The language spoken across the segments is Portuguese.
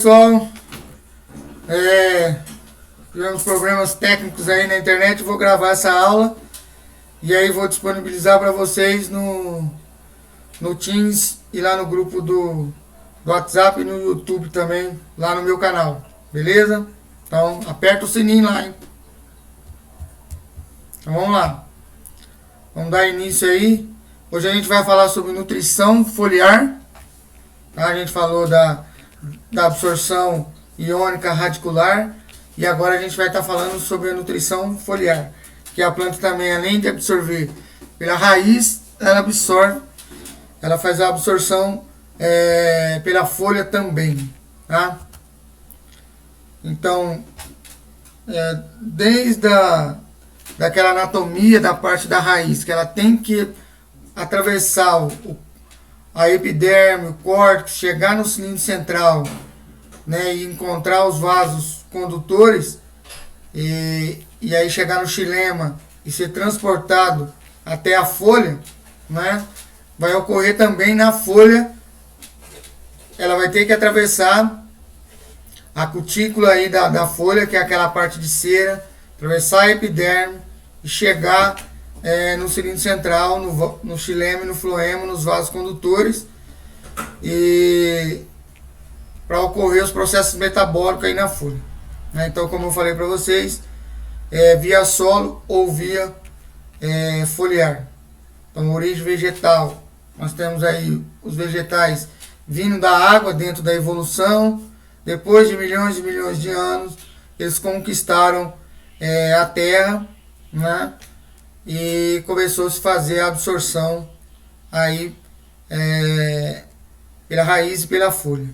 Pessoal, tivemos problemas técnicos aí na internet. Vou gravar essa aula e aí vou disponibilizar para vocês no Teams e lá no grupo do WhatsApp e no YouTube também, lá no meu canal, beleza? Então aperta o sininho lá, hein? Então vamos lá, vamos dar início aí. Hoje a gente vai falar sobre nutrição foliar, tá? A gente falou da absorção iônica radicular e agora a gente vai estar falando sobre a nutrição foliar, que a planta também, além de absorver pela raiz, ela faz a absorção pela folha também, tá? Então, desde daquela anatomia da parte da raiz, que ela tem que atravessar a epiderme, o córtex, chegar no cilindro central, né, e encontrar os vasos condutores, e aí chegar no xilema e ser transportado até a folha, né, vai ocorrer também na folha. Ela vai ter que atravessar a cutícula aí da folha, que é aquela parte de cera, atravessar a epiderme e chegar no cilindro central, no xilema e no floema, nos vasos condutores, e para ocorrer os processos metabólicos aí na folha, né? Então, como eu falei para vocês, via solo ou via foliar. Então, origem vegetal, nós temos aí os vegetais vindo da água dentro da evolução. Depois de milhões e milhões de anos, eles conquistaram a terra, né? E começou a se fazer a absorção aí pela raiz e pela folha.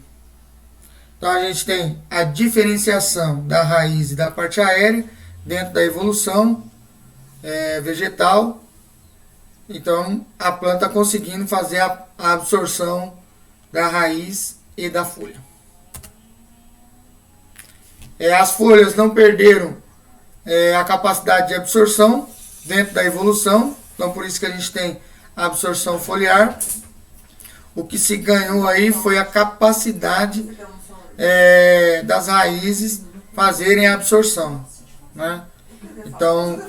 Então a gente tem a diferenciação da raiz e da parte aérea dentro da evolução vegetal. Então a planta conseguindo fazer a absorção da raiz e da folha. As folhas não perderam a capacidade de absorção dentro da evolução, então por isso que a gente tem a absorção foliar. O que se ganhou aí foi a capacidade das raízes fazerem a absorção, né? Então,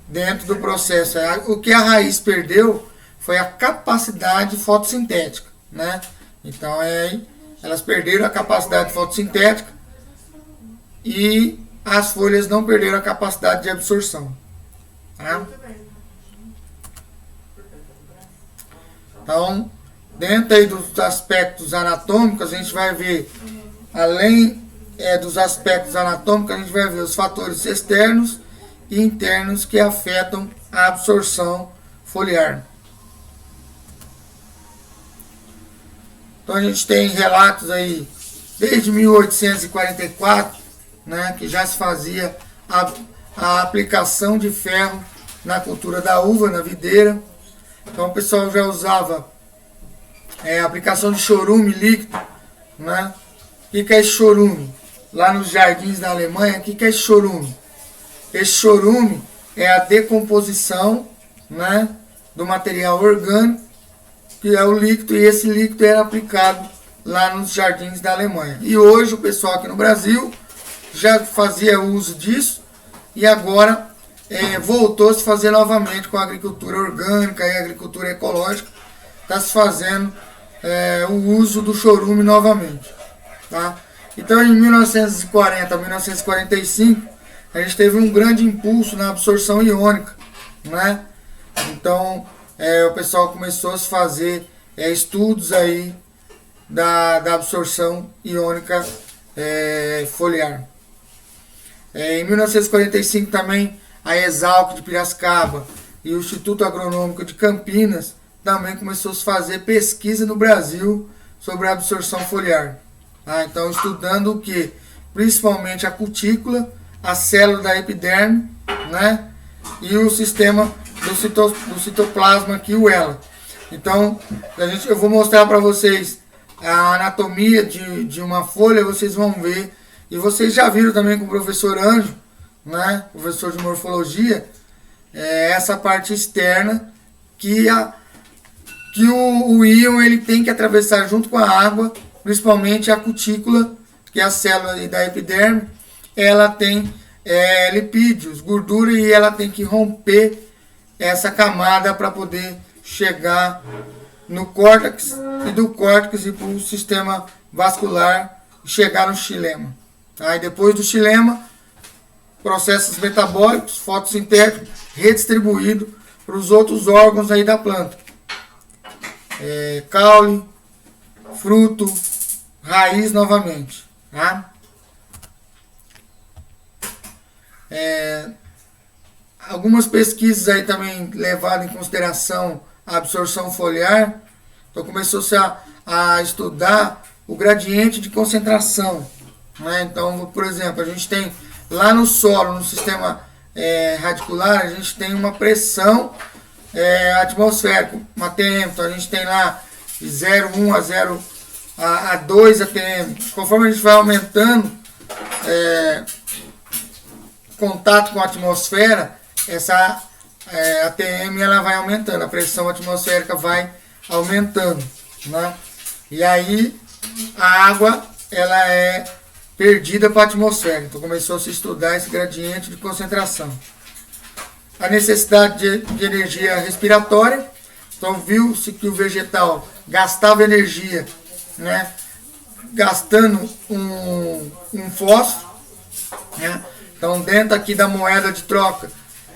dentro do processo, o que a raiz perdeu foi a capacidade fotossintética, né? Então, elas perderam a capacidade fotossintética e as folhas não perderam a capacidade de absorção, tá? Então, dentro aí dos aspectos anatômicos, a gente vai ver, além dos aspectos anatômicos, a gente vai ver os fatores externos e internos que afetam a absorção foliar. Então, a gente tem relatos aí desde 1844, né, que já se fazia a aplicação de ferro na cultura da uva, na videira. Então o pessoal já usava a aplicação de chorume líquido, né? O que é esse chorume? Lá nos jardins da Alemanha, o que é esse chorume? Esse chorume é a decomposição, né, do material orgânico, que é o líquido, e esse líquido era aplicado lá nos jardins da Alemanha. E hoje o pessoal aqui no Brasil já fazia uso disso e agora voltou a se fazer novamente com a agricultura orgânica e a agricultura ecológica. Está se fazendo o uso do chorume novamente, tá? Então, em 1940 a 1945, a gente teve um grande impulso na absorção iônica, né? Então, o pessoal começou a se fazer estudos aí da absorção iônica foliar. Em 1945 também a Exalc de Piracicaba e o Instituto Agronômico de Campinas também começou a se fazer pesquisa no Brasil sobre a absorção foliar. Então, estudando o que? Principalmente a cutícula, a célula da epiderme, né? E o sistema do citoplasma aqui, o ELA. Então, eu vou mostrar para vocês a anatomia de uma folha, vocês vão ver. E vocês já viram também com o professor Anjo, né, professor de morfologia, essa parte externa que o íon ele tem que atravessar junto com a água principalmente a cutícula, que é a célula da epiderme, ela tem lipídios, gordura, e ela tem que romper essa camada para poder chegar no córtex, e do córtex ir para o sistema vascular, chegar no xilema. Aí depois do xilema, processos metabólicos, fotossintéticos, redistribuído para os outros órgãos aí da planta. Caule, fruto, raiz novamente. Tá? Algumas pesquisas aí também levaram em consideração a absorção foliar. Então começou-se a estudar o gradiente de concentração. Né? Então, por exemplo, a gente tem lá no solo, no sistema radicular, a gente tem uma pressão atmosférica, uma ATM. Então a gente tem lá de 0,1 a 2 ATM. Conforme a gente vai aumentando contato com a atmosfera, essa ATM ela vai aumentando, a pressão atmosférica vai aumentando, né? E aí a água ela é perdida para a atmosfera. Então começou a se estudar esse gradiente de concentração. A necessidade de energia respiratória. Então viu-se que o vegetal gastava energia, né, gastando um fósforo, né? Então dentro aqui da moeda de troca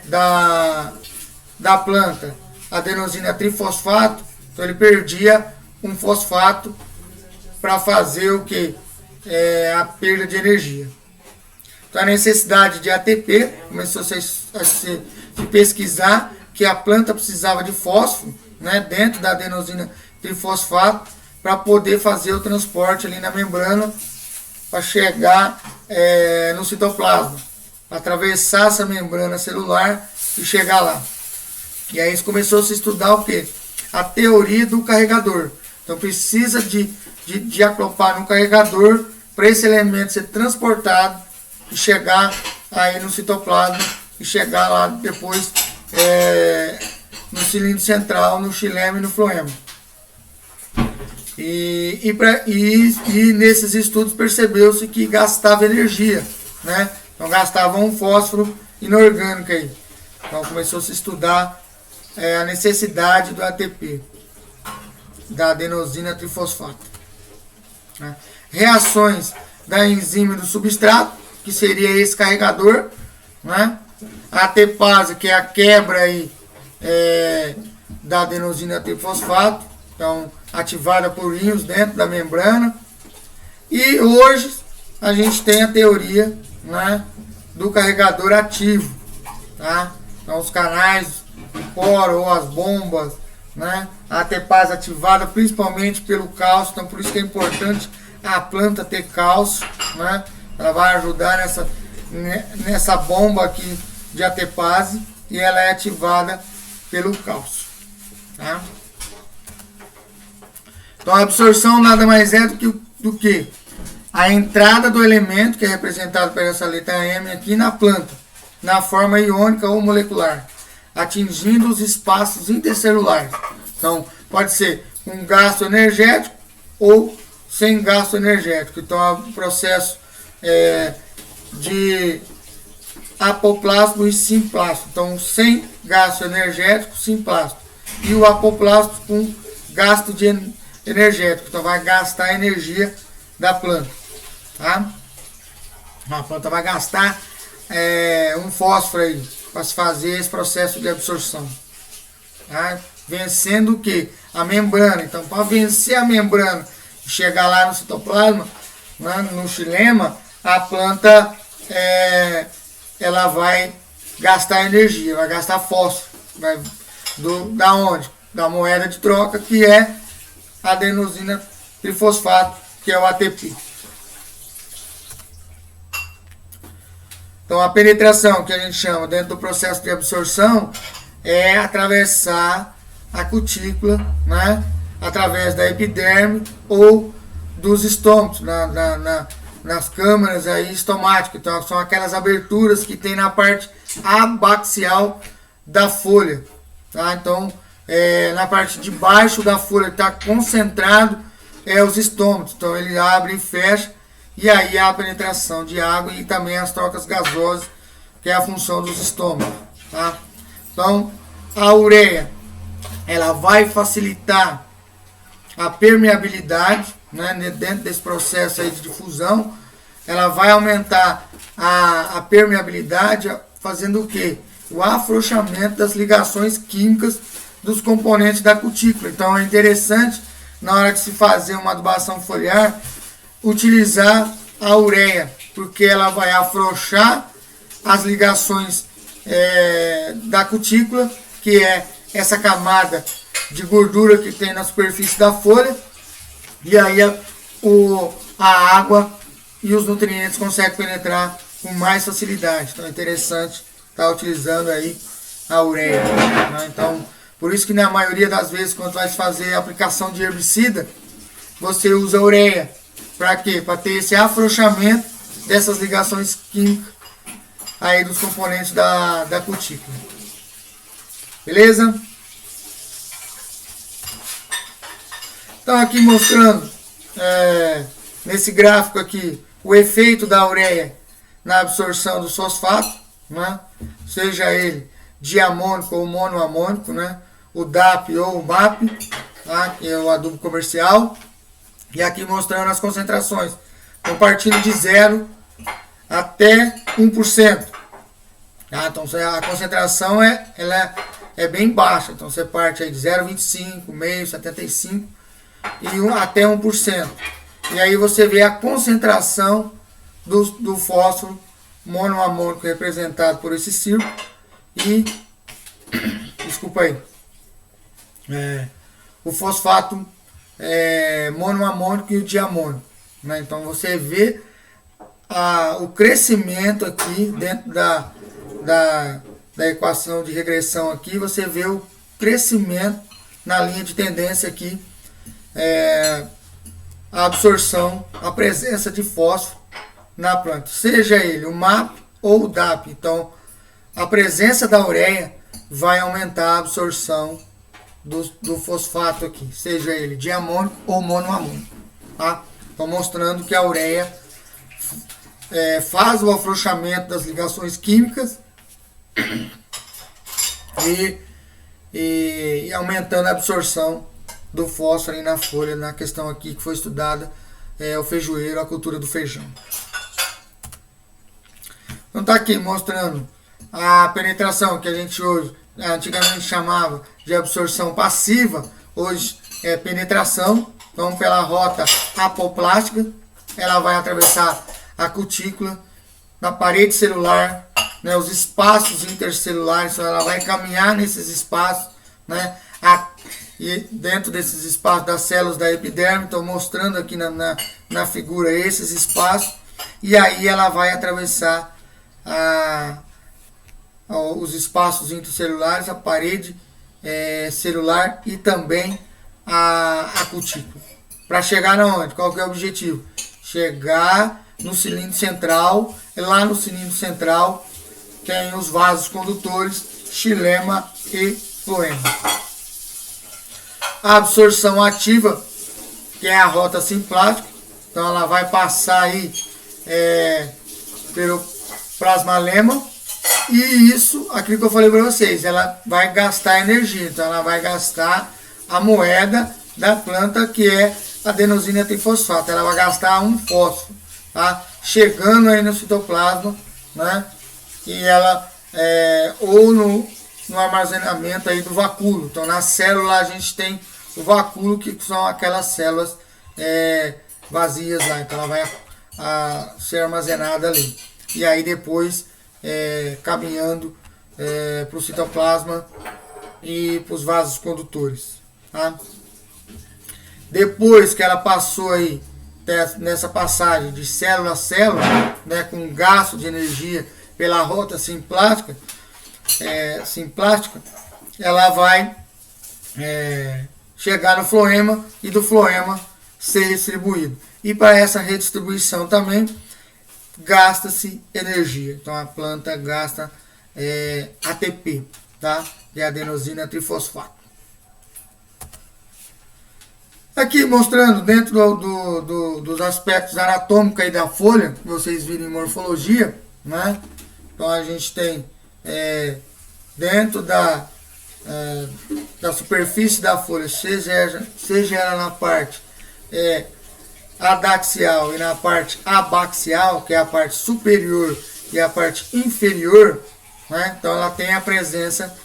da planta, adenosina trifosfato, então ele perdia um fosfato para fazer o que? A perda de energia. Então a necessidade de ATP, começou a se pesquisar que a planta precisava de fósforo, né, dentro da adenosina trifosfato, para poder fazer o transporte ali na membrana, para chegar no citoplasma, atravessar essa membrana celular e chegar lá. E aí começou a se estudar o que? A teoria do carregador. Então precisa de acoplar no carregador para esse elemento ser transportado e chegar aí no citoplasma e chegar lá depois no cilindro central, no xilema e no floema. E nesses estudos percebeu-se que gastava energia, né? Então gastava um fósforo inorgânico aí. Então começou a se estudar a necessidade do ATP, da adenosina trifosfato. Né? Reações da enzima do substrato, que seria esse carregador, né? A ATPase, que é a quebra aí, da adenosina trifosfato, então ativada por íons dentro da membrana. E hoje a gente tem a teoria, né, do carregador ativo, tá? Então os canais de poro ou as bombas, né? A ATPase ativada principalmente pelo cálcio, então por isso que é importante a planta ter cálcio, né? Ela vai ajudar nessa bomba aqui de ATPase, e ela é ativada pelo cálcio, tá? Então a absorção nada mais é do que a entrada do elemento, que é representado por essa letra M aqui, na planta, na forma iônica ou molecular, atingindo os espaços intercelulares. Então pode ser com gasto energético ou sem gasto energético. Então é um processo de apoplasmo e simplasmo. Então sem gasto energético, simplasmo. E o apoplasmo com gasto energético. Então vai gastar a energia da planta. Tá? A planta vai gastar um fósforo aí para se fazer esse processo de absorção. Tá? Vencendo o que? A membrana. Então para vencer a membrana e chegar lá no citoplasma, né, no xilema, a planta ela vai gastar energia, vai gastar fósforo. Da onde? Da moeda de troca, que é a adenosina trifosfato, que é o ATP. Então a penetração, que a gente chama dentro do processo de absorção, é atravessar a cutícula, né, através da epiderme ou dos estômagos, nas câmaras aí estomáticas. Então são aquelas aberturas que tem na parte abaxial da folha, tá? Então na parte de baixo da folha está concentrado os estômatos. Então ele abre e fecha, e aí há a penetração de água e também as trocas gasosas, que é a função dos estômagos. Tá? Então a ureia, ela vai facilitar a permeabilidade, né, dentro desse processo aí de difusão. Ela vai aumentar a permeabilidade, fazendo o quê? O afrouxamento das ligações químicas dos componentes da cutícula. Então é interessante, na hora de se fazer uma adubação foliar, utilizar a ureia, porque ela vai afrouxar as ligações da cutícula, que é essa camada de gordura que tem na superfície da folha, e aí a água e os nutrientes conseguem penetrar com mais facilidade. Então é interessante estar utilizando aí a ureia, né? Então, por isso que na maioria das vezes, quando vai fazer a aplicação de herbicida, você usa a ureia. Para quê? Para ter esse afrouxamento dessas ligações químicas aí dos componentes da cutícula. Beleza? Então aqui mostrando nesse gráfico aqui o efeito da ureia na absorção dos fosfatos, né? Seja ele diamônico ou monoamônico, né? O DAP ou o MAP, tá? Que é o adubo comercial. E aqui mostrando as concentrações. Então partindo de 0 até 1%. Tá? Então a concentração ela é bem baixa. Então você parte aí de 0,25, meio, 75 e até 1%. E aí você vê a concentração do fósforo monoamônico representado por esse círculo e desculpa aí, o fosfato monoamônico e o diamônico, né? Então você vê o crescimento aqui dentro da equação de regressão aqui, você vê o crescimento na linha de tendência aqui, a absorção, a presença de fósforo na planta, seja ele o MAP ou o DAP. Então a presença da ureia vai aumentar a absorção do fosfato aqui, seja ele diamônico ou monoamônico. Tá? Então mostrando que a ureia faz o afrouxamento das ligações químicas e aumentando a absorção do fósforo aí na folha, na questão aqui que foi estudada, o feijoeiro, a cultura do feijão. Então tá aqui mostrando a penetração que a gente hoje, antigamente chamava de absorção passiva, hoje é penetração. Então pela rota apoplástica, ela vai atravessar a cutícula, na parede celular, né, os espaços intercelulares, então ela vai caminhar nesses espaços, né, e dentro desses espaços das células da epiderme. Estou mostrando aqui na figura esses espaços, e aí ela vai atravessar os espaços intercelulares, a parede celular e também a cutícula. Para chegar onde? Qual que é o objetivo? Chegar no cilindro central, e lá no cilindro central tem os vasos condutores, xilema e floema. A absorção ativa, que é a rota simplática, então ela vai passar aí pelo plasmalema, e isso, aquilo que eu falei para vocês, ela vai gastar energia, então ela vai gastar a moeda da planta, que é a adenosina trifosfato. Ela vai gastar um fósforo, tá? Chegando aí no citoplasma, né? E ela ou no armazenamento aí do vacúolo. Então na célula a gente tem o vacúolo, que são aquelas células vazias lá, então ela vai ser armazenada ali, e aí depois caminhando para o citoplasma e para os vasos condutores, tá? Depois que ela passou aí nessa passagem de célula a célula, né, com gasto de energia pela rota simplástica, ela vai chegar no floema e do floema ser distribuído. E para essa redistribuição também gasta-se energia. Então a planta gasta ATP, tá? De adenosina trifosfato. Aqui mostrando dentro dos aspectos anatômicos aí da folha, que vocês viram em morfologia, né? Então a gente tem dentro da superfície da folha, seja ela na parte adaxial e na parte abaxial, que é a parte superior e a parte inferior, né? Então ela tem a presença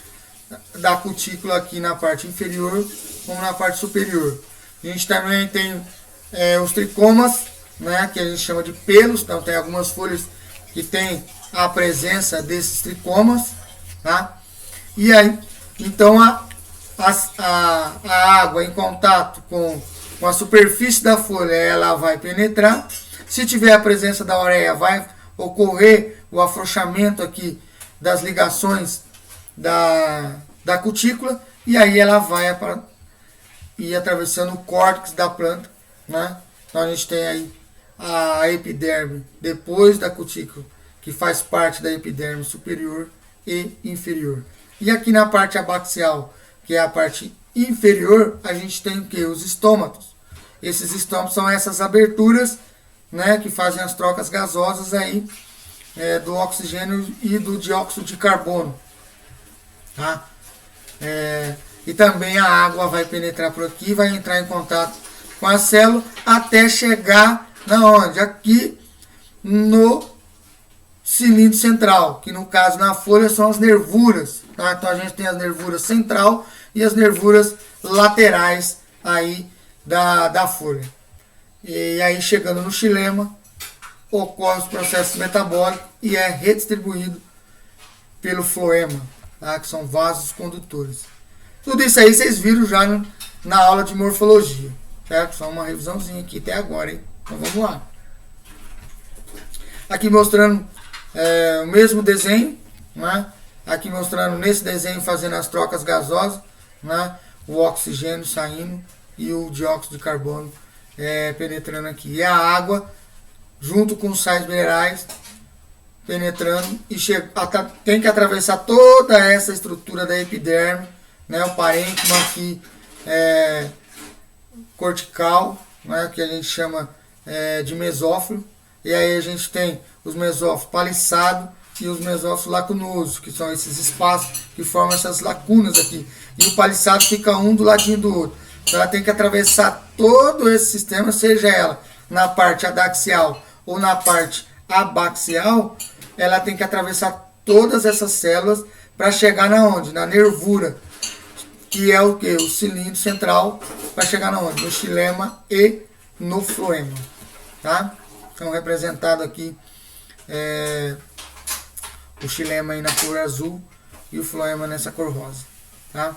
da cutícula aqui na parte inferior como na parte superior. A gente também tem os tricomas, né, que a gente chama de pelos. Então tem algumas folhas que tem a presença desses tricomas, tá? E aí, então a água em contato com a superfície da folha, ela vai penetrar. Se tiver a presença da ureia, vai ocorrer o afrouxamento aqui das ligações da cutícula, e aí ela vai ir atravessando o córtex da planta, né? Então a gente tem aí a epiderme depois da cutícula, que faz parte da epiderme superior e inferior. E aqui na parte abaxial, que é a parte inferior, a gente tem o que? Os estômatos. Esses estômatos são essas aberturas, né, que fazem as trocas gasosas aí do oxigênio e do dióxido de carbono, tá? E também a água vai penetrar por aqui, vai entrar em contato com a célula até chegar na onde? Aqui no cilindro central, que no caso na folha são as nervuras, tá? Então a gente tem as nervuras central e as nervuras laterais aí da folha. E aí chegando no xilema, ocorre os processos metabólicos e é redistribuído pelo floema, tá? Que são vasos condutores. Tudo isso aí vocês viram já na aula de morfologia, certo? Só uma revisãozinha aqui até agora, hein? Então vamos lá. Aqui mostrando o mesmo desenho, né? Aqui mostrando nesse desenho fazendo as trocas gasosas, né? O oxigênio saindo e o dióxido de carbono penetrando aqui. E a água, junto com os sais minerais, penetrando e tem que atravessar toda essa estrutura da epiderme, né, o parênquima aqui cortical, né, que a gente chama de mesófilo, e aí a gente tem os mesófilos paliçados e os mesófilos lacunosos, que são esses espaços que formam essas lacunas aqui, e o paliçado fica um do ladinho do outro. Então ela tem que atravessar todo esse sistema, seja ela na parte adaxial ou na parte abaxial, ela tem que atravessar todas essas células para chegar na onde? Na nervura, que é o que? O cilindro central, vai chegar na onde? No xilema e no floema, tá? Então representado aqui o xilema aí na cor azul e o floema nessa cor rosa, tá?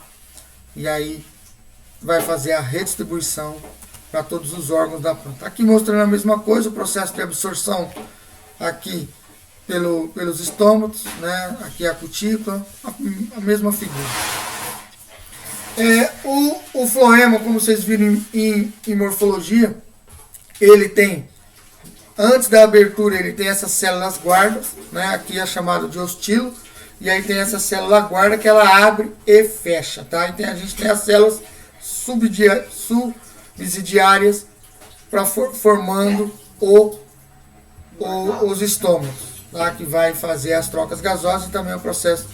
E aí vai fazer a redistribuição para todos os órgãos da planta. Aqui mostrando a mesma coisa, o processo de absorção aqui pelos estômatos, né? Aqui a cutícula, a mesma figura. O floema, como vocês viram em morfologia, ele tem, antes da abertura, ele tem essas células guardas, né? Aqui é chamado de ostilo, e aí tem essa célula guarda que ela abre e fecha, tá? Então a gente tem as células subsidiárias formando os estômatos, tá? Que vai fazer as trocas gasosas e também o processo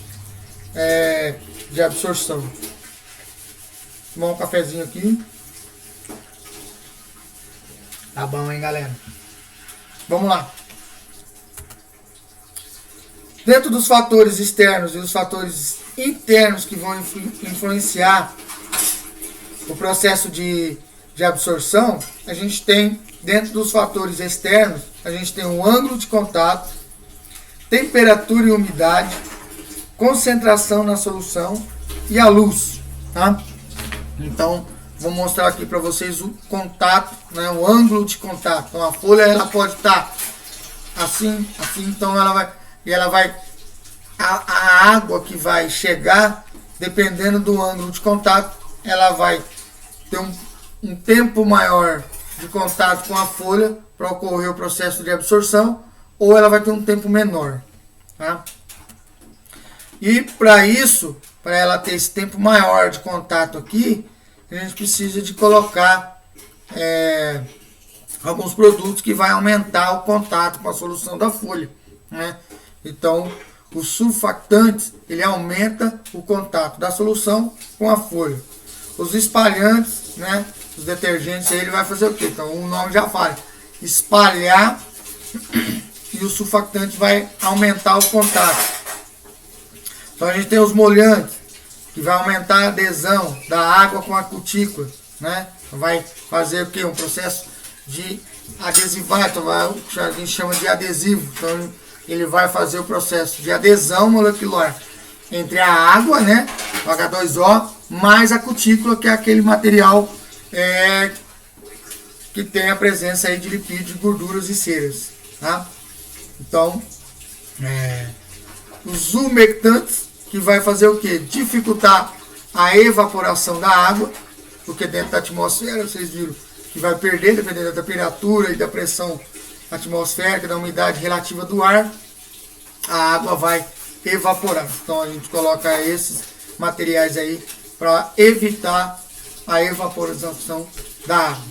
de absorção. Vou tomar um cafezinho aqui. Tá bom, hein, galera? Vamos lá. Dentro dos fatores externos e os fatores internos que vão influenciar o processo de absorção, a gente tem, dentro dos fatores externos, a gente tem o ângulo de contato, temperatura e umidade, concentração na solução e a luz, tá? Então, vou mostrar aqui para vocês o contato, né, o ângulo de contato. Então, a folha ela pode estar assim, então ela vai a água que vai chegar, dependendo do ângulo de contato, ela vai ter um tempo maior de contato com a folha para ocorrer o processo de absorção, ou ela vai ter um tempo menor, tá? E para isso, para ela ter esse tempo maior de contato aqui, a gente precisa de colocar alguns produtos que vai aumentar o contato com a solução da folha, né? Então, os sulfactantes, ele aumenta o contato da solução com a folha. Os espalhantes, né? Os detergentes, ele vai fazer o quê? Então, o nome já fala, espalhar, e o sulfactante vai aumentar o contato. Então, a gente tem os molhantes, que vai aumentar a adesão da água com a cutícula, né? Vai fazer o quê? Um processo de adesivar, então a gente chama de adesivo. Então, ele vai fazer o processo de adesão molecular entre a água, né, o H2O, mais a cutícula, que é aquele material que tem a presença aí de lipídios, gorduras e ceras, tá? Então, os umectantes, que vai fazer o quê? Dificultar a evaporação da água, porque dentro da atmosfera, vocês viram, que vai perder, dependendo da temperatura e da pressão atmosférica, da umidade relativa do ar, a água vai evaporar. Então a gente coloca esses materiais aí para evitar a evaporação da água.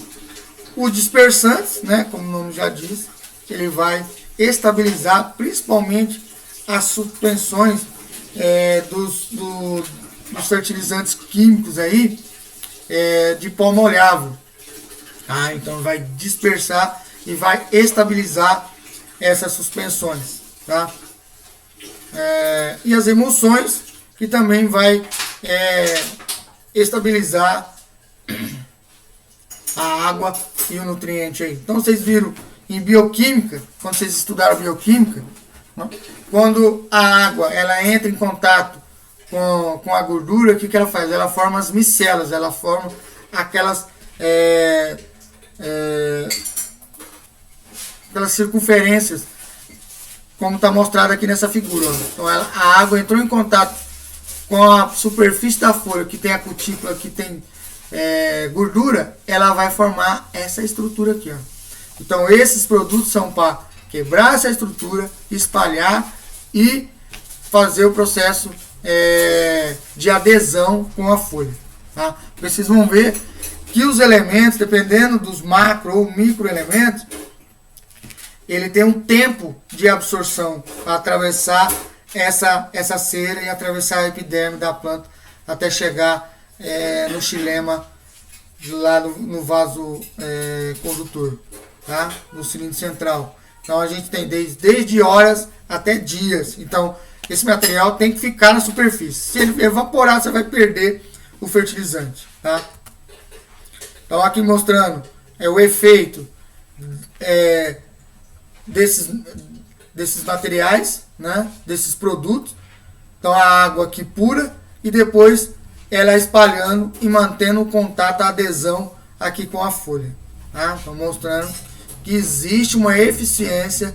Os dispersantes, né, como o nome já diz, ele vai estabilizar principalmente as suspensões dos fertilizantes químicos aí, de pó molhável. Então vai dispersar e vai estabilizar essas suspensões, tá? E as emulsões, que também vai estabilizar a água e o nutriente aí. Então vocês viram em bioquímica, quando vocês estudaram bioquímica, né? Quando a água ela entra em contato com a gordura, o que ela faz? Ela forma as micelas, ela forma aquelas aquelas circunferências, como está mostrado aqui nessa figura. Então a água entrou em contato com a superfície da folha, que tem a cutícula, que tem gordura, ela vai formar essa estrutura aqui, ó. Então esses produtos são para quebrar essa estrutura, espalhar e fazer o processo de adesão com a folha, tá? Vocês vão ver que os elementos, dependendo dos macro ou micro elementos, ele tem um tempo de absorção para atravessar essa cera e atravessar a epiderme da planta até chegar no xilema lá no vaso condutor, tá? No cilindro central. Então a gente tem desde horas até dias. Então esse material tem que ficar na superfície. Se ele evaporar, você vai perder o fertilizante, tá? Então aqui mostrando o efeito desses materiais, né? Desses produtos. Então a água aqui pura e depois ela espalhando e mantendo o contato, a adesão aqui com a folha, tá? Então mostrando que existe uma eficiência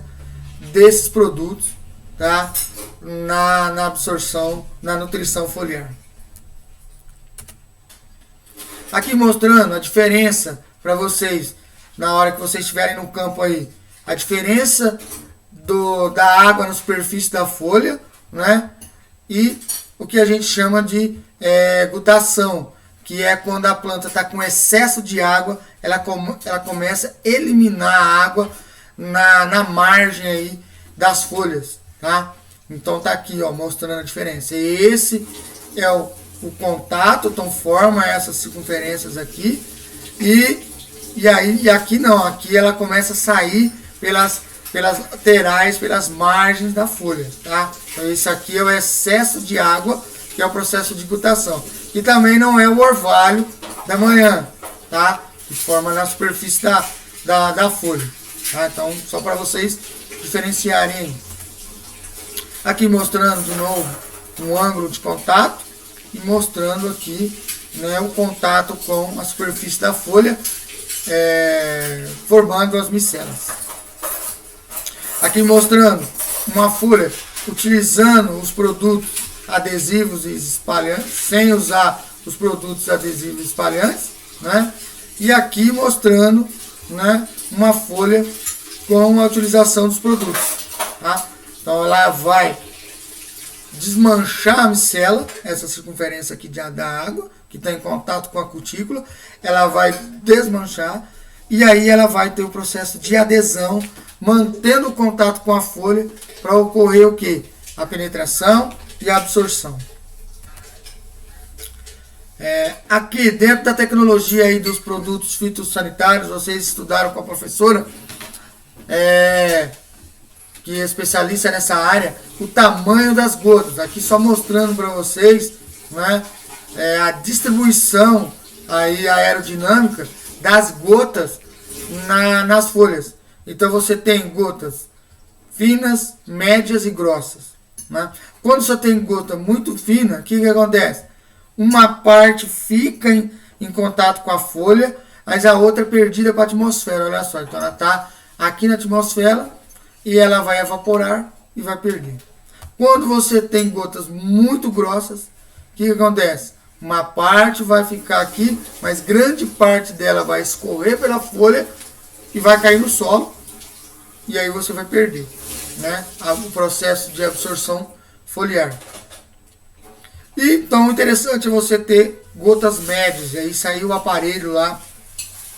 desses produtos, tá? Na absorção, na nutrição foliar. Aqui mostrando a diferença para vocês, na hora que vocês estiverem no campo aí, a diferença da água na superfície da folha, né? E o que a gente chama de gutação, que é quando a planta está com excesso de água, ela começa a eliminar a água na margem aí das folhas, tá? Então tá aqui, ó, mostrando a diferença. E esse é o contato, então forma essas circunferências aqui, e aqui não, aqui ela começa a sair pelas laterais, pelas margens da folha, tá? Então isso aqui é o excesso de água, que é o processo de gutação. E também não é o orvalho da manhã, tá? Que forma na superfície da folha, tá? Então só para vocês diferenciarem aí. Aqui mostrando de novo um ângulo de contato e mostrando aqui, né, o contato com a superfície da folha, formando as micelas. Aqui mostrando uma folha utilizando os produtos adesivos e espalhantes, sem usar os produtos adesivos e espalhantes, né? E aqui mostrando, né, uma folha com a utilização dos produtos, tá? Então ela vai desmanchar a micela, essa circunferência aqui da água, que está em contato com a cutícula, ela vai desmanchar e aí ela vai ter o processo de adesão, mantendo o contato com a folha para ocorrer o quê? A penetração e a absorção. Aqui dentro da tecnologia aí dos produtos fitossanitários, vocês estudaram com a professora, que é especialista nessa área, o tamanho das gotas. Aqui só mostrando para vocês, né, a distribuição aí aerodinâmica das gotas nas folhas. Então você tem gotas finas, médias e grossas, né? Quando você tem gota muito fina, o que acontece? Uma parte fica em contato com a folha, mas a outra é perdida para a atmosfera. Olha só, então ela está aqui na atmosfera e ela vai evaporar e vai perder. Quando você tem gotas muito grossas, o que acontece? Uma parte vai ficar aqui, mas grande parte dela vai escorrer pela folha e vai cair no solo, e aí você vai perder, né, o processo de absorção foliar. E então, interessante é você ter gotas médias. E aí saiu o aparelho lá,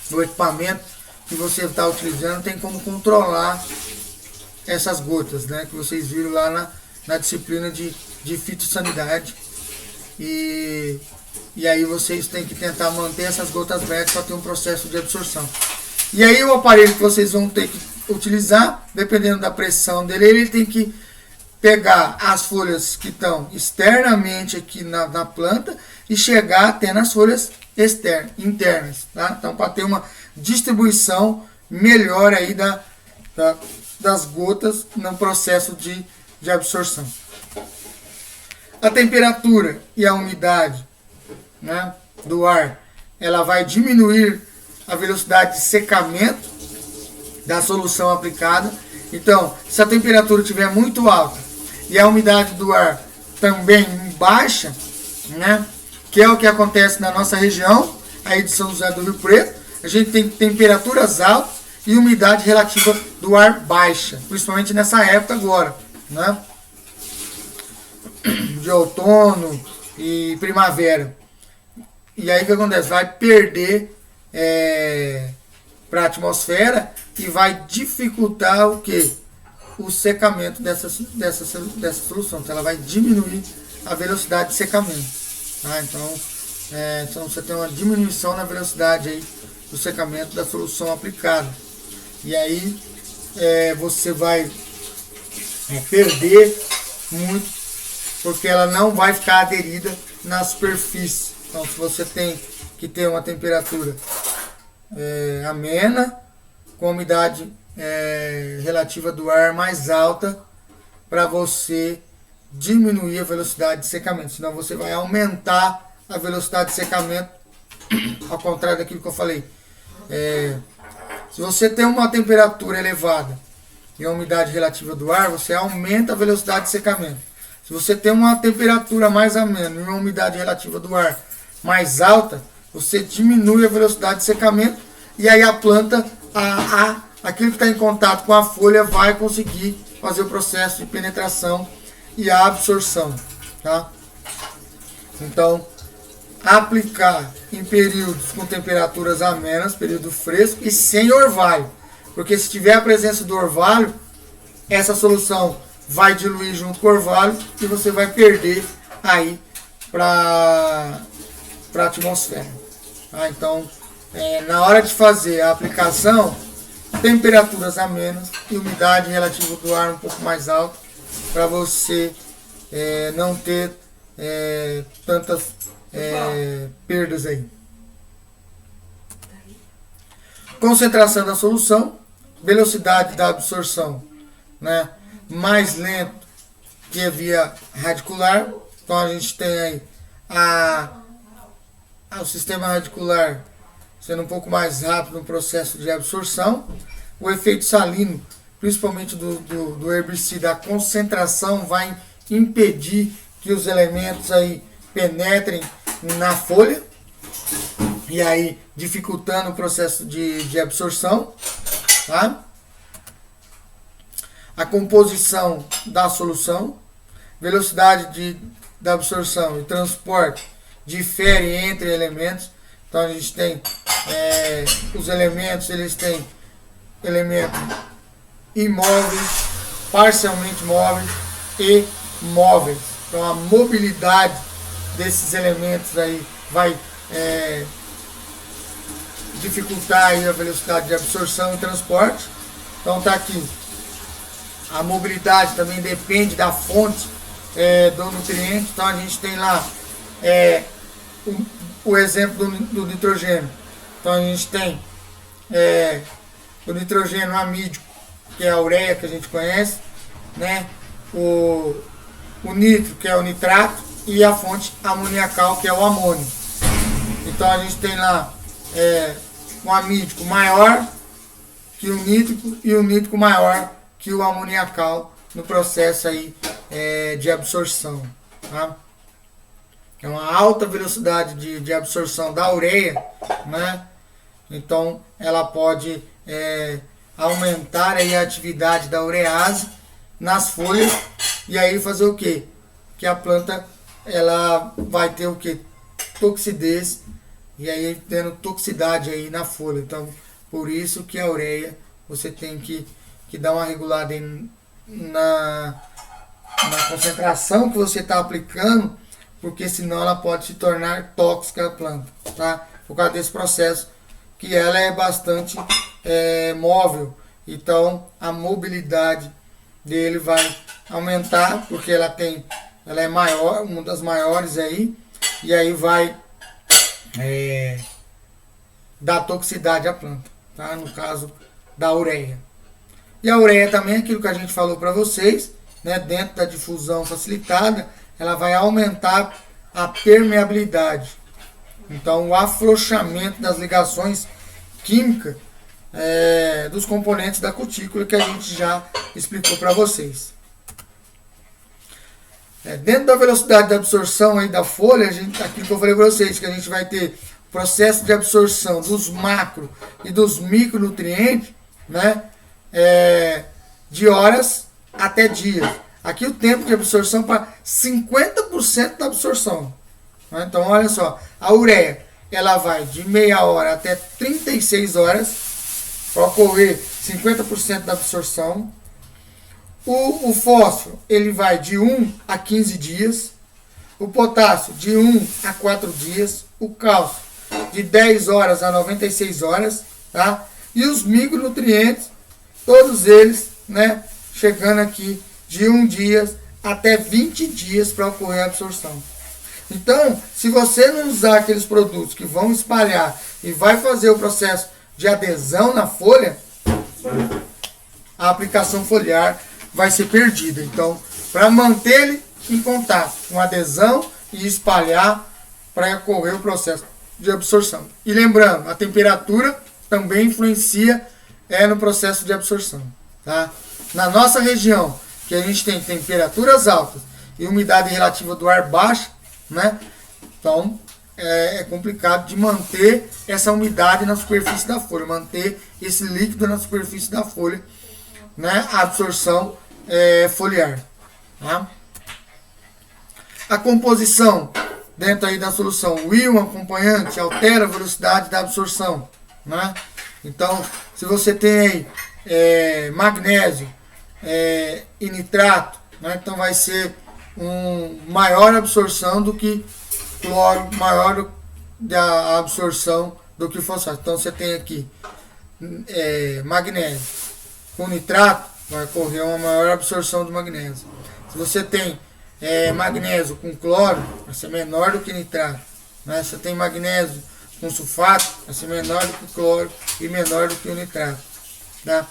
o equipamento que você está utilizando, tem como controlar essas gotas, né? Que vocês viram lá na disciplina de fitossanidade. E aí vocês têm que tentar manter essas gotas médias para ter um processo de absorção. E aí o aparelho que vocês vão ter que utilizar, dependendo da pressão dele, ele tem que pegar as folhas que estão externamente aqui na planta e chegar até nas folhas internas, tá? Então, para ter uma distribuição melhor aí das gotas no processo de absorção. A temperatura e a umidade, né, do ar, ela vai diminuir a velocidade de secamento da solução aplicada. Então, se a temperatura estiver muito alta e a umidade do ar também baixa, né, que é o que acontece na nossa região, aí de São José do Rio Preto, a gente tem temperaturas altas e umidade relativa do ar baixa, principalmente nessa época agora, né, de outono e primavera. E aí o que acontece? Vai perder para a atmosfera e vai dificultar o quê? O secamento dessa solução. Então ela vai diminuir a velocidade de secamento. Tá? Então você tem uma diminuição na velocidade aí do secamento da solução aplicada. E aí você vai perder muito, porque ela não vai ficar aderida na superfície. Então se você tem que ter uma temperatura amena, com umidade relativa do ar mais alta, para você diminuir a velocidade de secamento, senão você vai aumentar a velocidade de secamento, ao contrário daquilo que eu falei. Se você tem uma temperatura elevada e a umidade relativa do ar, você aumenta a velocidade de secamento. Se você tem uma temperatura mais amena e uma umidade relativa do ar mais alta, você diminui a velocidade de secamento, e aí a planta, aquilo que está em contato com a folha, vai conseguir fazer o processo de penetração e a absorção. Tá? Então, aplicar em períodos com temperaturas amenas, período fresco e sem orvalho. Porque se tiver a presença do orvalho, essa solução vai diluir junto com o orvalho e você vai perder aí para a atmosfera. Tá? Então, na hora de fazer a aplicação, temperaturas amenas e umidade relativa do ar um pouco mais alta, para você não ter tantas perdas aí. Concentração da solução, velocidade da absorção, né, mais lento que a via radicular. Então a gente tem aí o sistema radicular sendo um pouco mais rápido no processo de absorção. O efeito salino, principalmente do herbicida, a concentração vai impedir que os elementos aí penetrem na folha, e aí dificultando o processo de absorção. Tá? A composição da solução, velocidade da absorção e transporte difere entre elementos. Então a gente tem os elementos, eles têm elementos imóveis, parcialmente móveis e móveis. Então a mobilidade desses elementos aí vai dificultar aí a velocidade de absorção e transporte. Então tá aqui. A mobilidade também depende da fonte do nutriente. Então a gente tem lá o exemplo do nitrogênio. Então a gente tem o nitrogênio amídico, que é a ureia que a gente conhece, né? O nitro, que é o nitrato, e a fonte amoniacal, que é o amônio. Então a gente tem lá um amídico maior que o nítrico e o nítrico maior que o amoniacal no processo aí de absorção, tá? É uma alta velocidade de absorção da ureia, né? Então ela pode aumentar aí a atividade da urease nas folhas e aí fazer o quê? Que a planta ela vai ter o quê? Toxidez, e aí tendo toxicidade aí na folha. Então por isso que a ureia você tem que dar uma regulada na concentração que você está aplicando, porque senão ela pode se tornar tóxica à planta, tá? Por causa desse processo que ela é bastante móvel, então a mobilidade dele vai aumentar, porque ela é maior, uma das maiores aí, e aí vai dar toxicidade à planta, tá? No caso da ureia. E a ureia também é aquilo que a gente falou para vocês, né? Dentro da difusão facilitada, ela vai aumentar a permeabilidade. Então, o afrouxamento das ligações químicas dos componentes da cutícula, que a gente já explicou para vocês. Dentro da velocidade de absorção aí da folha, aquilo que eu falei para vocês, que a gente vai ter processo de absorção dos macro e dos micronutrientes, né? De horas até dias. Aqui o tempo de absorção para 50% da absorção. Então olha só, a ureia ela vai de meia hora até 36 horas para ocorrer 50% da absorção. O fósforo ele vai de 1 a 15 dias. O potássio de 1 a 4 dias. O cálcio de 10 horas a 96 horas. Tá? E os micronutrientes, todos eles, né, chegando aqui de 1 dia até 20 dias para ocorrer a absorção. Então, se você não usar aqueles produtos que vão espalhar e vai fazer o processo de adesão na folha, a aplicação foliar vai ser perdida. Então, para manter ele em contato com adesão e espalhar para ocorrer o processo de absorção. E lembrando, a temperatura também influencia no processo de absorção. Tá? Na nossa região, que a gente tem temperaturas altas e umidade relativa do ar baixa, né? Então é complicado de manter essa umidade na superfície da folha, manter esse líquido na superfície da folha, né? A absorção foliar. Tá? A composição dentro aí da solução, o íon acompanhante altera a velocidade da absorção, né? Então, se você tem aí magnésio e nitrato, né? Então vai ser maior absorção do que cloro, maior da absorção do que fosfato. Então você tem aqui magnésio com nitrato, vai ocorrer uma maior absorção do magnésio. Se você tem magnésio com cloro, vai ser menor do que nitrato. Né? Se você tem magnésio com sulfato, vai ser menor do que o cloro e menor do que o nitrato. Tá?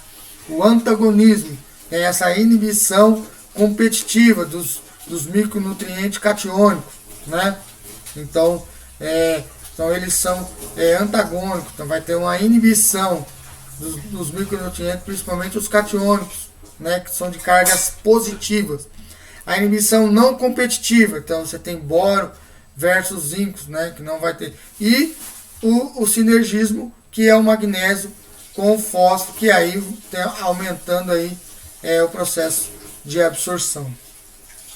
O antagonismo é essa inibição competitiva dos micronutrientes catiônicos, né? Então eles são antagônicos, então vai ter uma inibição dos micronutrientes, principalmente os catiônicos, né? Que são de cargas positivas. A inibição não competitiva, então você tem boro versus zinco, né? Que não vai ter. E o sinergismo, que é o magnésio com o fósforo, que aí tá aumentando aí o processo de absorção.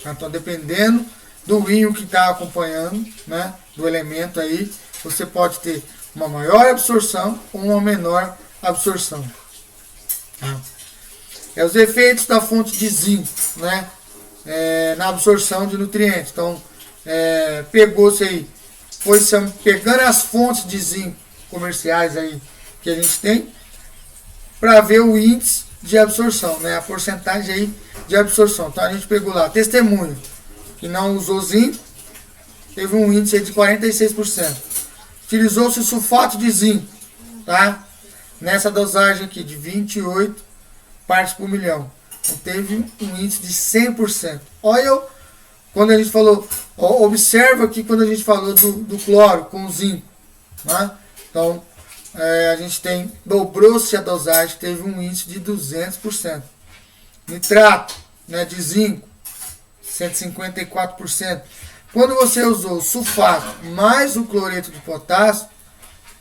Então, dependendo do íon que está acompanhando, né, do elemento aí, você pode ter uma maior absorção ou uma menor absorção. Tá? Os efeitos da fonte de zinco, né? Na absorção de nutrientes. Então, pegou-se aí, foi pegando as fontes de zinco comerciais aí que a gente tem, para ver o índice de absorção, né? A porcentagem aí de absorção. Então a gente pegou lá, testemunho, que não usou zinco, teve um índice aí de 46%. Utilizou-se sulfato de zinco, tá? Nessa dosagem aqui de 28 partes por milhão. Então teve um índice de 100%. Olha, quando a gente falou, observa aqui quando a gente falou do cloro com o zinco, tá? Então, a gente dobrou-se a dosagem, teve um índice de 200%. Nitrato, né, de zinco, 154%. Quando você usou o sulfato mais o cloreto de potássio,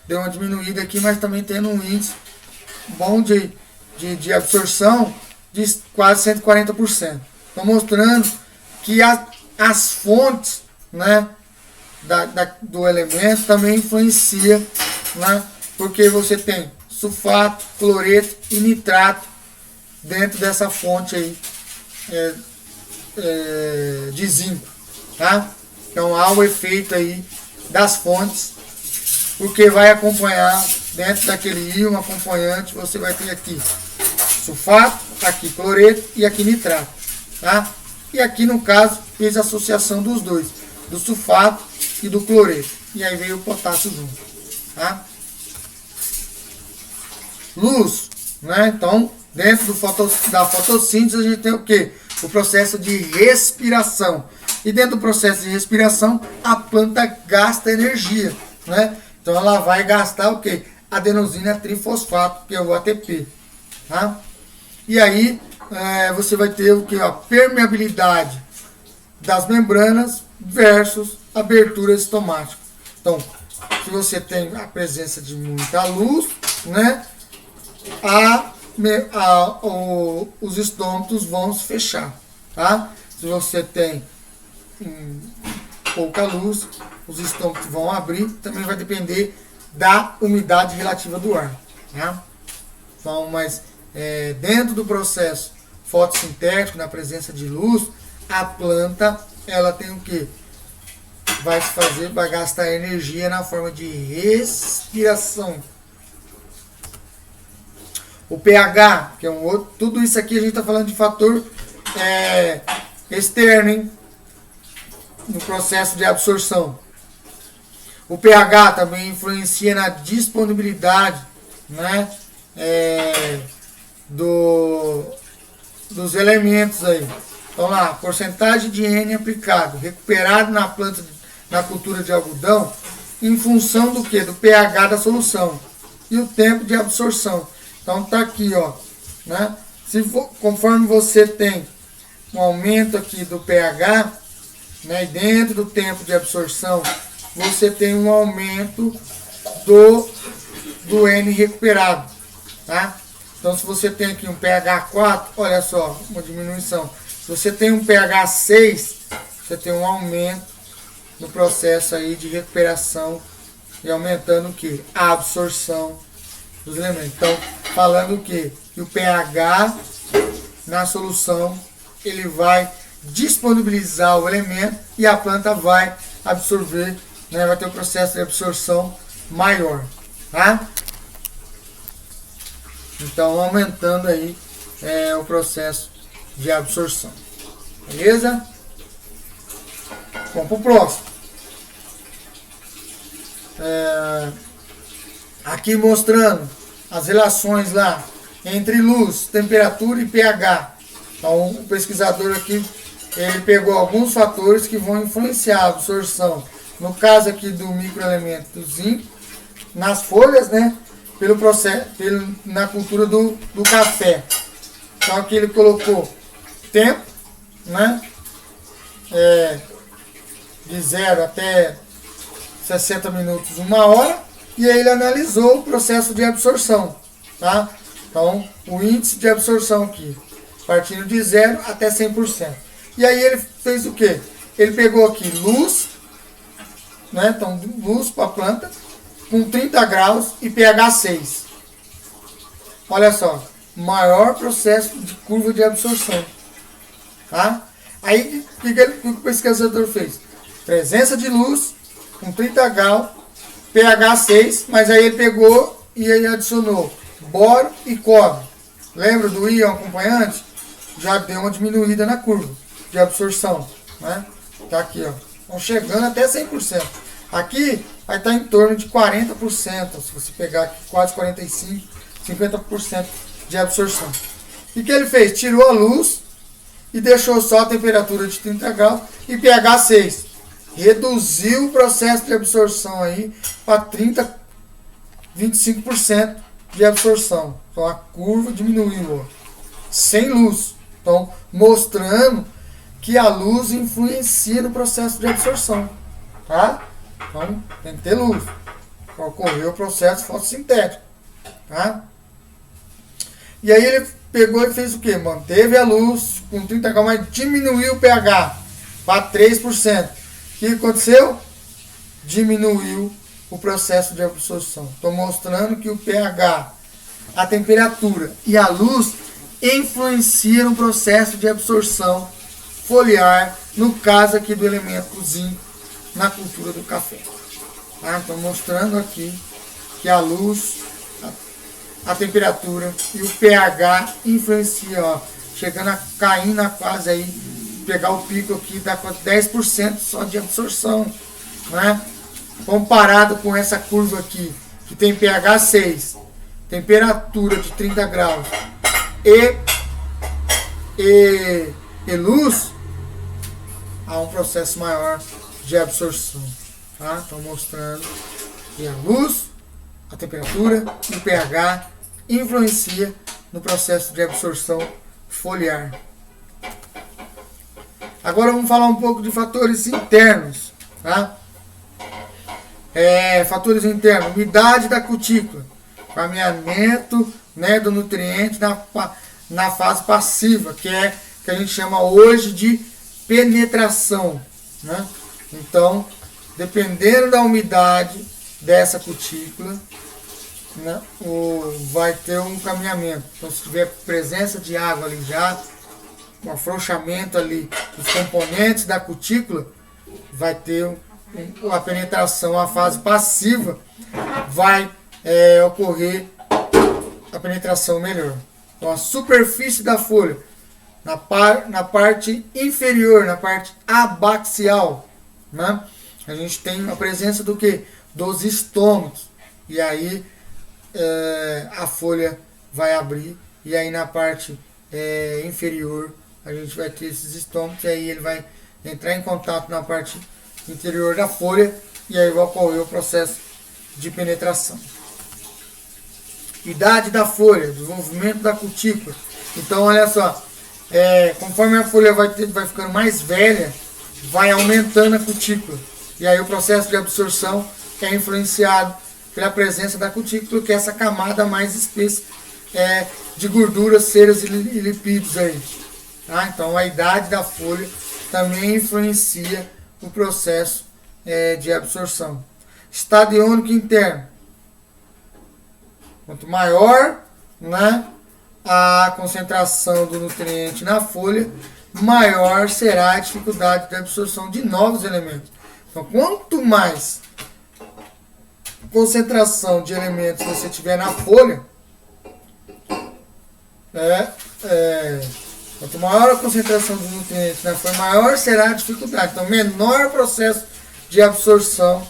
deu uma diminuída aqui, mas também tendo um índice bom de absorção de quase 140%. Então, mostrando que as fontes, né, do elemento também influencia, né, porque você tem sulfato, cloreto e nitrato dentro dessa fonte aí de zinco, tá? Então há o efeito aí das fontes, porque vai acompanhar dentro daquele íon acompanhante, você vai ter aqui sulfato, aqui cloreto e aqui nitrato, tá? E aqui no caso fez a associação dos dois, do sulfato e do cloreto, e aí veio o potássio junto, tá? Luz, né? Então, dentro da fotossíntese a gente tem o que? O processo de respiração. E dentro do processo de respiração, a planta gasta energia, né? Então ela vai gastar o que? Adenosina trifosfato, que é o ATP, tá? E aí você vai ter o que? A permeabilidade das membranas versus abertura estomática. Então, se você tem a presença de muita luz, né? Os estômatos vão se fechar, tá? Se você tem pouca luz, os estômatos vão abrir, também vai depender da umidade relativa do ar, tá? Então, mas dentro do processo fotossintético, na presença de luz, a planta, ela tem o que? Vai gastar energia na forma de respiração. O pH, que é um outro, tudo isso aqui a gente está falando de fator externo, hein? No processo de absorção. O pH também influencia na disponibilidade, né, dos elementos aí. Então lá, porcentagem de N aplicado, recuperado na planta, na cultura de algodão, em função do que? Do pH da solução e o tempo de absorção. Então tá aqui, ó, né? Conforme você tem um aumento aqui do pH, né, e dentro do tempo de absorção, você tem um aumento do N recuperado, tá? Então se você tem aqui um pH 4, olha só, uma diminuição. Se você tem um pH 6, você tem um aumento no processo aí de recuperação e aumentando o que? A absorção dos elementos. Então, falando o quê? Que o pH na solução, ele vai disponibilizar o elemento e a planta vai absorver, né? Vai ter um processo de absorção maior, tá? Então, aumentando aí o processo de absorção. Beleza? Vamos para o próximo. Aqui mostrando as relações lá entre luz, temperatura e pH. Então o pesquisador aqui, ele pegou alguns fatores que vão influenciar a absorção. No caso aqui do microelemento do zinco, nas folhas, né? Pelo processo, na cultura do café. Então aqui ele colocou tempo, né? De 0 até 60 minutos, 1 hora. E aí ele analisou o processo de absorção, tá? Então, o índice de absorção aqui, partindo de 0 até 100%. E aí ele fez o quê? Ele pegou aqui luz, né? Então, luz para a planta, com 30 graus e pH 6. Olha só, maior processo de curva de absorção. Tá? Aí, o que o pesquisador fez? Presença de luz com 30 graus, pH 6, mas aí ele pegou e aí adicionou boro e cobre. Lembra do íon acompanhante? Já deu uma diminuída na curva de absorção. Né? Tá aqui, ó. Estão chegando até 100%. Aqui vai estar em torno de 40%. Se você pegar aqui, quase 45%, 50% de absorção. O que ele fez? Tirou a luz e deixou só a temperatura de 30 graus e pH 6. Reduziu o processo de absorção aí para 30, 25% de absorção. Então a curva diminuiu, ó, sem luz. Então, mostrando que a luz influencia no processo de absorção. Tá? Então, tem que ter luz para ocorrer o processo fotossintético. Tá? E aí ele pegou e fez o quê? Manteve a luz com 30 graus, mas diminuiu o pH para 3%. O que aconteceu? Diminuiu o processo de absorção. Estou mostrando que o pH, a temperatura e a luz influenciam no processo de absorção foliar, no caso aqui do elemento zinco, na cultura do café. Tá? Estou mostrando aqui que a luz, a temperatura e o pH influenciam, ó, chegando a cair na quase aí, pegar o pico aqui, dá 10% só de absorção. Né? Comparado com essa curva aqui, que tem pH 6, temperatura de 30 graus e luz, há um processo maior de absorção. Tá? Estou mostrando que a luz, a temperatura e o pH influencia no processo de absorção foliar. Agora vamos falar um pouco de fatores internos. Tá? Fatores internos, umidade da cutícula, caminhamento, né, do nutriente na fase passiva, que a gente chama hoje de penetração. Né? Então, dependendo da umidade dessa cutícula, né, vai ter um caminhamento. Então, se tiver presença de água ali já, um afrouxamento ali dos componentes da cutícula, vai ter a penetração, a fase passiva, vai ocorrer a penetração melhor. Então, a superfície da folha, na parte inferior, na parte abaxial, né, a gente tem a presença do que? Dos estômagos. E aí a folha vai abrir, e aí na parte inferior a gente vai ter esses estômagos, e aí ele vai entrar em contato na parte interior da folha, e aí vai ocorrer o processo de penetração. Idade da folha, desenvolvimento da cutícula. Então, olha só, conforme a folha vai ficando mais velha, vai aumentando a cutícula. E aí o processo de absorção é influenciado pela presença da cutícula, que é essa camada mais espessa de gorduras, ceras e lipídios aí. Tá? Então, a idade da folha também influencia o processo de absorção. Estado iônico interno. Quanto maior, né, a concentração do nutriente na folha, maior será a dificuldade de absorção de novos elementos. Então, quanto mais concentração de elementos você tiver na folha, quanto maior a concentração de nutrientes na folha, maior será a dificuldade. Então, menor o processo de absorção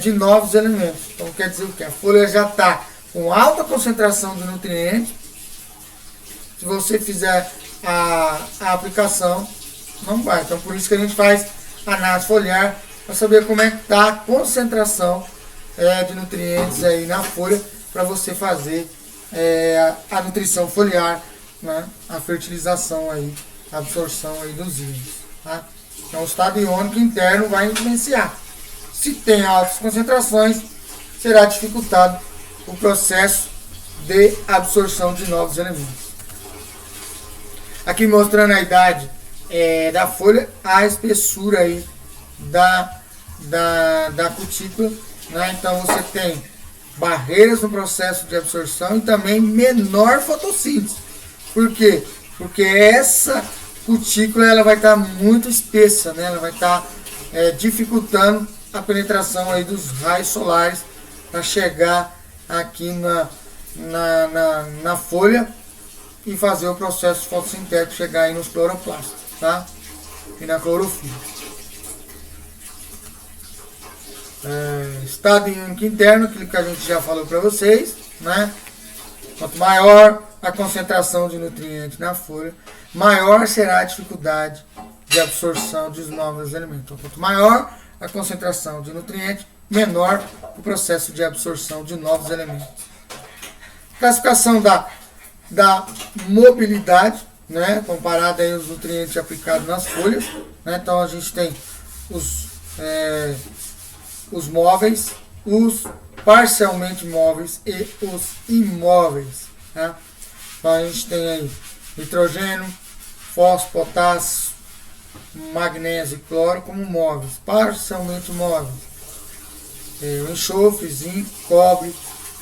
de novos elementos. Então, quer dizer o que? A folha já está com alta concentração de nutrientes. Se você fizer a aplicação, não vai. Então, por isso que a gente faz análise foliar, para saber como é que está a concentração de nutrientes aí na folha, para você fazer a nutrição foliar, né? A fertilização aí, a absorção aí dos íons. Tá? Então, o estado iônico interno vai influenciar. Se tem altas concentrações, será dificultado o processo de absorção de novos elementos. Aqui mostrando a idade da folha, a espessura aí da cutícula né? Então você tem barreiras no processo de absorção e também menor fotossíntese. Por quê? Porque essa cutícula ela vai estar muito espessa, né? Ela vai estar dificultando a penetração aí dos raios solares para chegar aqui na folha e fazer o processo fotossintético chegar aí nos cloroplastos, tá? E na clorofila. Estado iônico interno, aquilo que a gente já falou para vocês, né? Quanto maior a concentração de nutrientes na folha, maior será a dificuldade de absorção dos novos elementos. Então, quanto maior a concentração de nutrientes, menor o processo de absorção de novos elementos. Classificação da mobilidade, né, comparada aí aos nutrientes aplicados nas folhas, né? Então a gente tem os móveis, os parcialmente móveis e os imóveis, né? Então a gente tem aí nitrogênio, fósforo, potássio, magnésio e cloro como móveis, parcialmente móveis. O enxofre, zinco, cobre,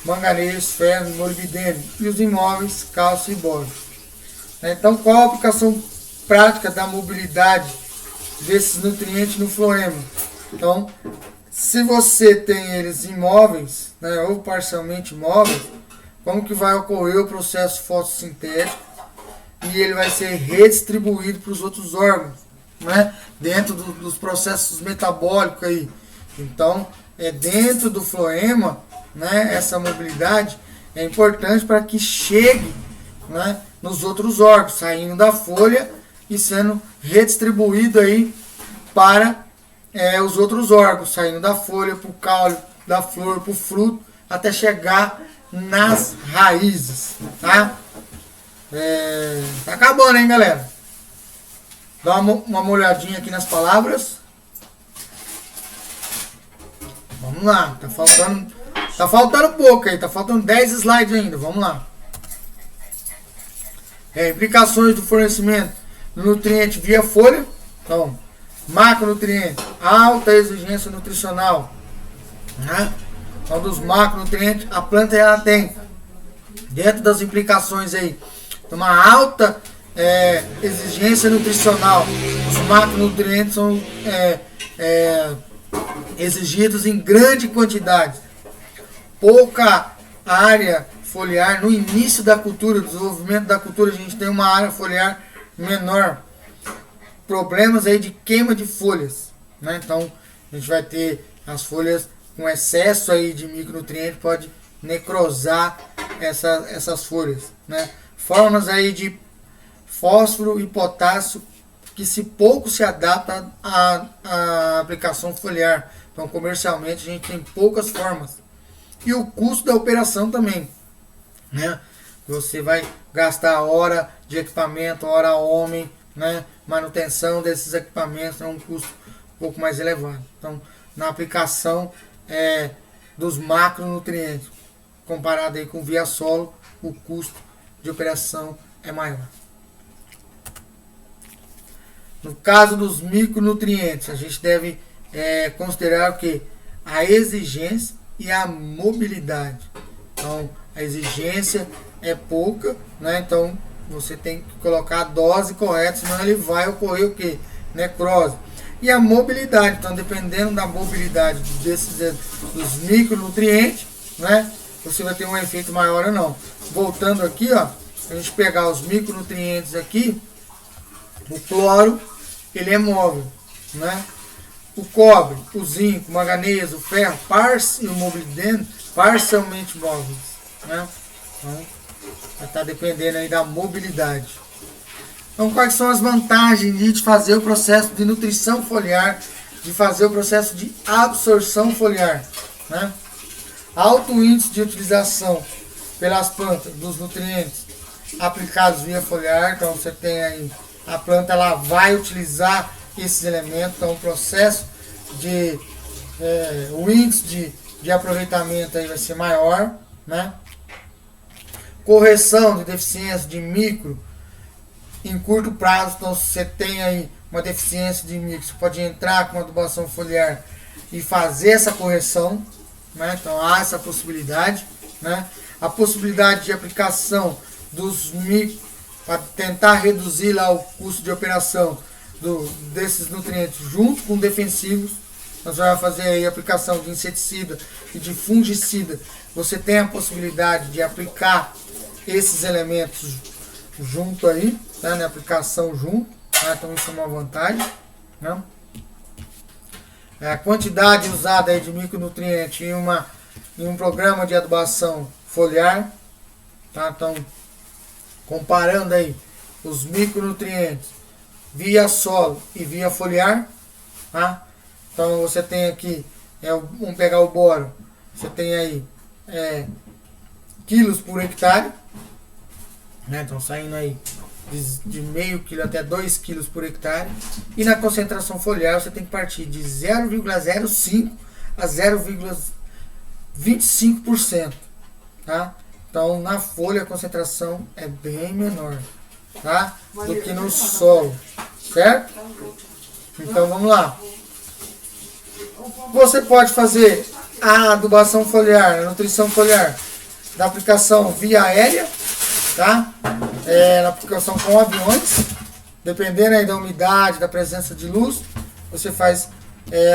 manganês, ferro, molibdênio. E os imóveis, cálcio e bório. Então, qual a aplicação prática da mobilidade desses nutrientes no floema? Então, se você tem eles imóveis, né, ou parcialmente móveis, como que vai ocorrer o processo fotossintético e ele vai ser redistribuído para os outros órgãos, né, dentro dos processos metabólicos aí. Então, dentro do floema, né, essa mobilidade é importante para que chegue, né, nos outros órgãos, saindo da folha e sendo redistribuído aí para os outros órgãos, saindo da folha para o caule, da flor para o fruto, até chegar nas raízes, tá? Tá acabando, hein, galera? Dá uma olhadinha aqui nas palavras. Vamos lá, tá faltando pouco aí, tá faltando 10 slides ainda, vamos lá. Implicações do fornecimento do nutriente via folha. Então, macronutrientes, alta exigência nutricional, né? Então, dos macronutrientes, a planta ela tem, dentro das implicações aí, uma alta exigência nutricional. Os macronutrientes são exigidos em grande quantidade. Pouca área foliar no início da cultura, do desenvolvimento da cultura, a gente tem uma área foliar menor. Problemas aí de queima de folhas, né? Então a gente vai ter as folhas com excesso aí de micronutrientes, pode necrosar essas folhas, né? Formas aí de fósforo e potássio que pouco se adapta à aplicação foliar. Então comercialmente a gente tem poucas formas. E o custo da operação também, né? Você vai gastar hora de equipamento, hora homem, né? Manutenção desses equipamentos é um custo um pouco mais elevado. Então, na aplicação dos macronutrientes, comparado aí com via solo, o custo de operação é maior. No caso dos micronutrientes, a gente deve considerar o que? A exigência e a mobilidade. Então, a exigência é pouca, né? Então, você tem que colocar a dose correta, senão ele vai ocorrer o que? Necrose. E a mobilidade, então, dependendo da mobilidade dos micronutrientes, né? Você vai ter um efeito maior ou não. Voltando aqui, ó, a gente pegar os micronutrientes aqui, o cloro, ele é móvel, né? O cobre, o zinco, o manganês, o ferro, e o molibdênio, parcialmente móveis, né? Então, vai estar dependendo aí da mobilidade. Então, quais são as vantagens de fazer o processo de nutrição foliar, de fazer o processo de absorção foliar, né? Alto índice de utilização pelas plantas dos nutrientes aplicados via foliar. Então, você tem aí, a planta ela vai utilizar esses elementos. Então, o processo o índice de aproveitamento aí vai ser maior, né? Correção de deficiência de micro em curto prazo. Então, se você tem aí uma deficiência de micro, você pode entrar com uma adubação foliar e fazer essa correção, né? Então há essa possibilidade, né? A possibilidade de aplicação dos micro para tentar reduzir lá o custo de operação desses nutrientes junto com defensivos. Nós vamos fazer aí a aplicação de inseticida e de fungicida. Você tem a possibilidade de aplicar esses elementos junto aí, tá? Na aplicação junto, tá? Então isso é uma vantagem, né? A quantidade usada aí de micronutriente em um programa de adubação foliar, tá? Então, comparando aí os micronutrientes via solo e via foliar, tá? Então você tem aqui, vamos pegar o boro, você tem aí quilos por hectare, né? Então saindo aí de meio quilo até 2 quilos por hectare. E na concentração foliar você tem que partir de 0,05 a 0,25%, tá? Então na folha a concentração é bem menor, tá? Do que no solo, certo? Então vamos lá. Você pode fazer a adubação foliar, a nutrição foliar da aplicação via aérea, tá? Na aplicação com aviões, dependendo aí da umidade, da presença de luz, você faz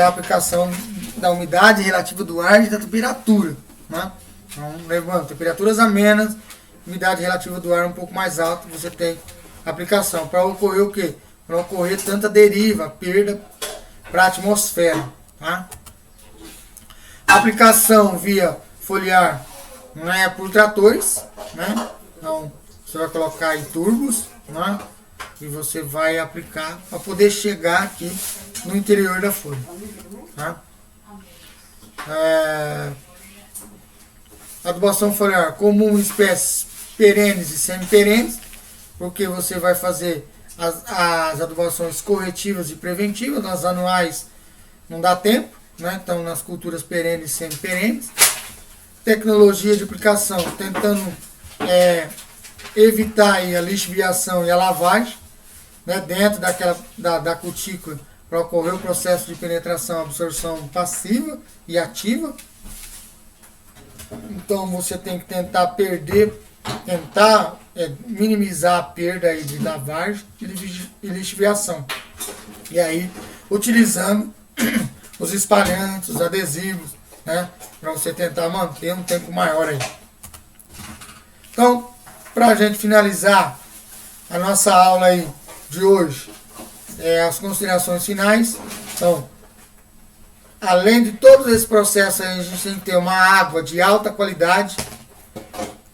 a aplicação da umidade relativa do ar e da temperatura, né? Então, levando temperaturas amenas, umidade relativa do ar um pouco mais alta, você tem aplicação. Para ocorrer o quê? Para ocorrer tanta deriva, perda para a atmosfera, tá? Aplicação via foliar não é por tratores, né? Então você vai colocar em turbos, né? E você vai aplicar para poder chegar aqui no interior da folha, tá? Adubação foliar comum em espécies perenes e semi-perenes, porque você vai fazer as adubações corretivas e preventivas. Nas anuais não dá tempo, né? Então nas culturas perenes e semi-perenes. Tecnologia de aplicação, tentando evitar aí a lixiviação e a lavagem, né? Dentro da cutícula, para ocorrer o processo de penetração, absorção passiva e ativa. Então você tem que tentar minimizar a perda aí de lavagem e lixiviação. E aí, utilizando os espalhantes, os adesivos, né? Para você tentar manter um tempo maior aí. Então, para a gente finalizar a nossa aula aí de hoje, as considerações finais. Então, além de todos esses processos aí, a gente tem que ter uma água de alta qualidade,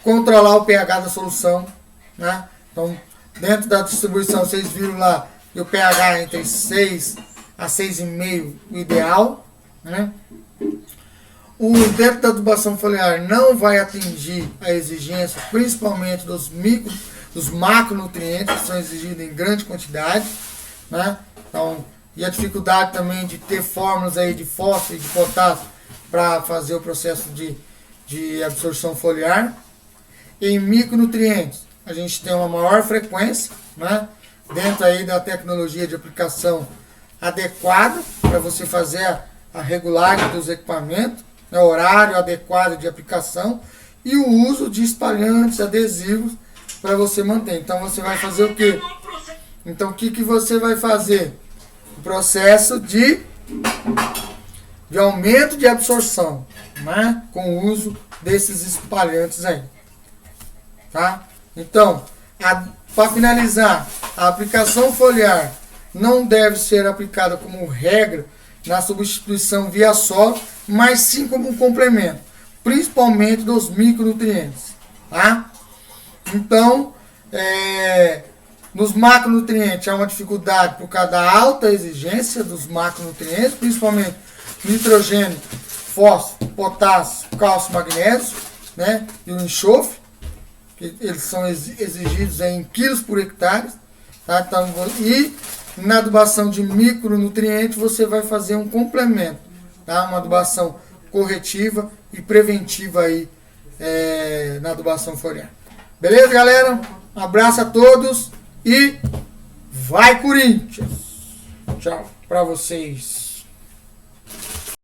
controlar o pH da solução, né? Então, dentro da distribuição, vocês viram lá que o pH é entre 6 a 6,5 o ideal, né? Dentro da adubação foliar não vai atingir a exigência, principalmente dos macronutrientes que são exigidos em grande quantidade, né? Então, e a dificuldade também de ter fórmulas aí de fósforo e de potássio para fazer o processo de absorção foliar. Em micronutrientes, a gente tem uma maior frequência, né? Dentro aí da tecnologia de aplicação adequada para você fazer a regulagem dos equipamentos, né? Horário adequado de aplicação e o uso de espalhantes, adesivos para você manter. Então você vai fazer o quê? Então o que você vai fazer? O processo de aumento de absorção, né? Com o uso desses espalhantes aí, tá? Então, para finalizar, a aplicação foliar não deve ser aplicada como regra na substituição via solo, mas sim como um complemento, principalmente dos micronutrientes, tá? Então, nos macronutrientes há uma dificuldade por causa da alta exigência dos macronutrientes, principalmente nitrogênio, fósforo, potássio, cálcio, magnésio, né? E o enxofre, que eles são exigidos em quilos por hectare, tá? Então, e na adubação de micronutrientes você vai fazer um complemento, tá? Uma adubação corretiva e preventiva aí na adubação foliar. Beleza, galera? Um abraço a todos e vai Corinthians! Tchau para vocês.